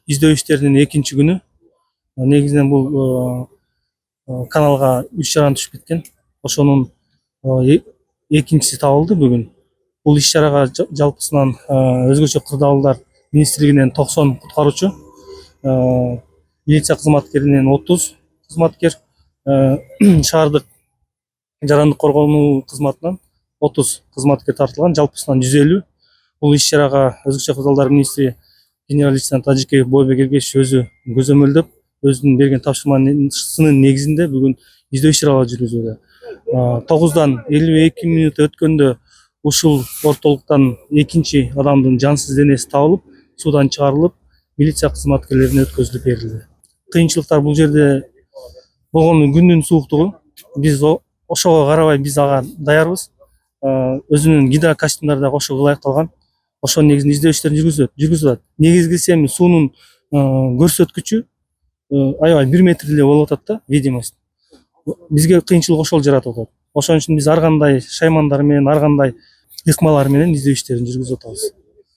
издөө иштеринин экинчи күнү. Негизинен бул каналга 3 чаран түшүп кеткен. Ошонун экинчиси табылды бүгүн. Бул иш чарага жалпысынан өзгөчө кырдаалдар министрлигинен 90 куткаруучу, милиция кызматкеринен 30 кызматкер, шаардык жарандык коргонуу кызматынан 30 кызматкер тартылган, жалпысынан 150. Бул иш чарага өзгөчө кырдаалдар министри генерал-лейтенант Тажикеев Бойбек Эргешев өзү көзөмөлдөп, өзүнүн берген тапшырмасынын негизинде бүгүн издөө иш чаралары жүргүзүүдө. 9-дан 52 мүнөт өткөндө ушул ортолуктан экинчи адамдын жансыз денеси табылып, суудан чыгарылып, милиция кызматкерлерине өткөзүлүп берилди. Кыйынчылыктар бул жерде болгону күндүн сууктугу. Биз ошого карабай биз ага даярбыз. Өзүнүн гидрокостюмдары да ошого ылайыкталган. Ошонун негизинде издөө иштерин жүргүзүлөт. Негизгиси эми суунун көрсөткүчү аябай 1 метр эле болуп атат да, видимость. Бизге кыйынчылык ошол жаратып атат. Ошон үчүн биз ар кандай шаймандар менен, ар кандай ыкмалар менен издөө иштерин жүргүзүп атабыз.